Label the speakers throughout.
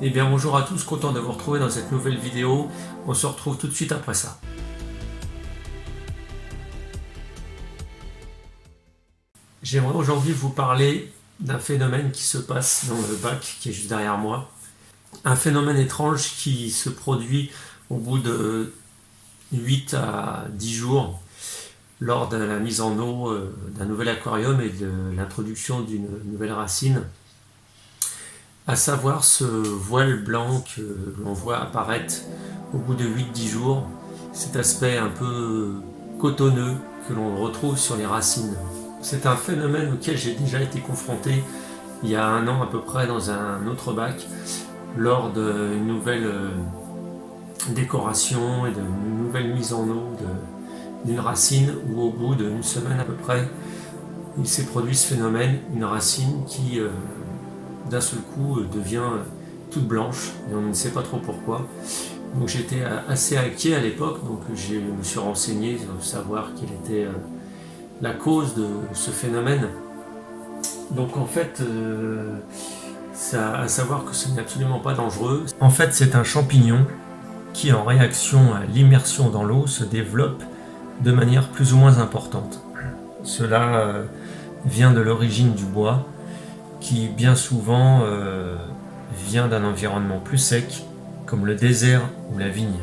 Speaker 1: Eh bien bonjour à tous, content de vous retrouver dans cette nouvelle vidéo. On se retrouve tout de suite après ça. J'aimerais aujourd'hui vous parler d'un phénomène qui se passe dans le bac qui est juste derrière moi. Un phénomène étrange qui se produit au bout de 8 à 10 jours lors de la mise en eau d'un nouvel aquarium et de l'introduction d'une nouvelle racine. À savoir ce voile blanc que l'on voit apparaître au bout de 8-10 jours, cet aspect un peu cotonneux que l'on retrouve sur les racines. C'est un phénomène auquel j'ai déjà été confronté il y a 1 an à peu près dans un autre bac, lors d'une nouvelle décoration et d'une nouvelle mise en eau d'une racine, où au bout d'une semaine à peu près, il s'est produit ce phénomène, une racine qui d'un seul coup devient toute blanche et on ne sait pas trop pourquoi. Donc j'étais assez inquiet à l'époque, donc je me suis renseigné pour savoir quelle était la cause de ce phénomène. Donc en fait, à savoir que ce n'est absolument pas dangereux. En fait, c'est un champignon qui, en réaction à l'immersion dans l'eau, se développe de manière plus ou moins importante. Cela vient de l'origine du bois, qui bien souvent vient d'un environnement plus sec, comme le désert ou la vigne.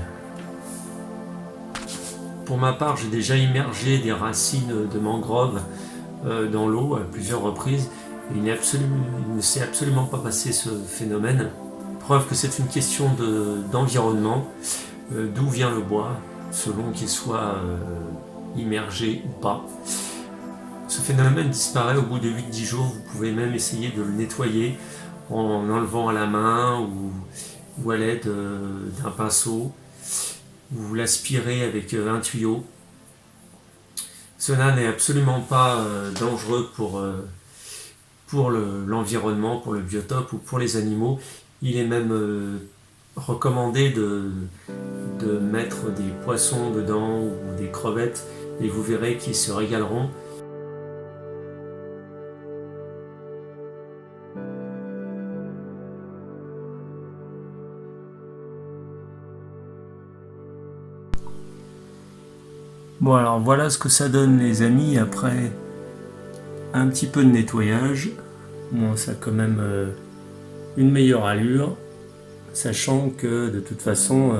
Speaker 1: Pour ma part, j'ai déjà immergé des racines de mangrove dans l'eau à plusieurs reprises, et il ne s'est absolument pas passé ce phénomène. Preuve que c'est une question d'environnement, d'où vient le bois, selon qu'il soit immergé ou pas. Ce phénomène disparaît au bout de 8-10 jours, vous pouvez même essayer de le nettoyer en enlevant à la main ou à l'aide d'un pinceau. Vous l'aspirez avec un tuyau. Cela n'est absolument pas dangereux pour l'environnement, pour le biotope ou pour les animaux. Il est même recommandé de mettre des poissons dedans ou des crevettes et vous verrez qu'ils se régaleront. Bon, alors voilà ce que ça donne les amis après un petit peu de nettoyage. Bon, ça a quand même une meilleure allure, sachant que de toute façon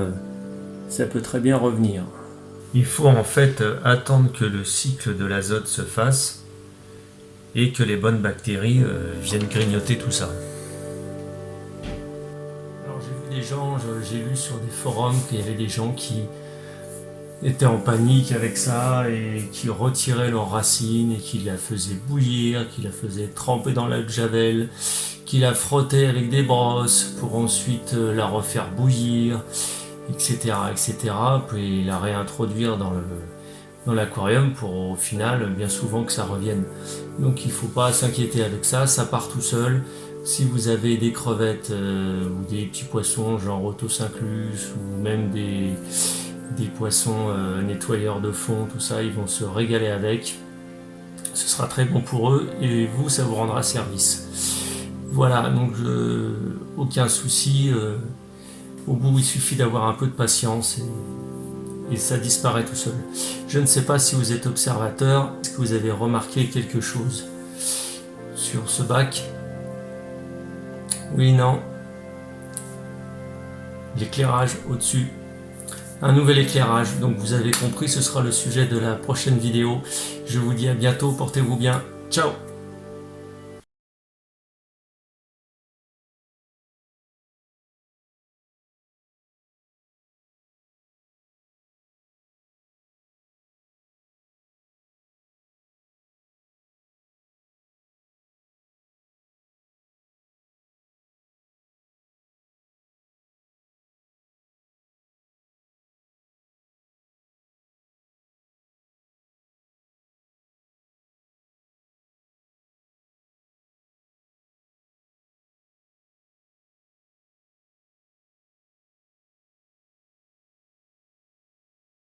Speaker 1: ça peut très bien revenir. Il faut en fait attendre que le cycle de l'azote se fasse et que les bonnes bactéries viennent grignoter tout ça. Alors j'ai vu des gens, j'ai lu sur des forums qu'il y avait des gens qui étaient en panique avec ça et qui retiraient leurs racines et qui la faisaient bouillir, qui la faisaient tremper dans l'eau de javel, qui la frottaient avec des brosses pour ensuite la refaire bouillir, etc., puis la réintroduire dans l'aquarium pour au final bien souvent que ça revienne. Donc il ne faut pas s'inquiéter avec ça, ça part tout seul. Si vous avez des crevettes ou des petits poissons genre Otocinclus ou même des poissons nettoyeurs de fond, tout ça, ils vont se régaler avec. Ce sera très bon pour eux et vous, ça vous rendra service. Voilà, donc aucun souci. Au bout, il suffit d'avoir un peu de patience et ça disparaît tout seul. Je ne sais pas si vous êtes observateur, est-ce que vous avez remarqué quelque chose sur ce bac? Oui, non. L'éclairage au-dessus. Un nouvel éclairage, donc vous avez compris, ce sera le sujet de la prochaine vidéo. Je vous dis à bientôt, portez-vous bien, ciao!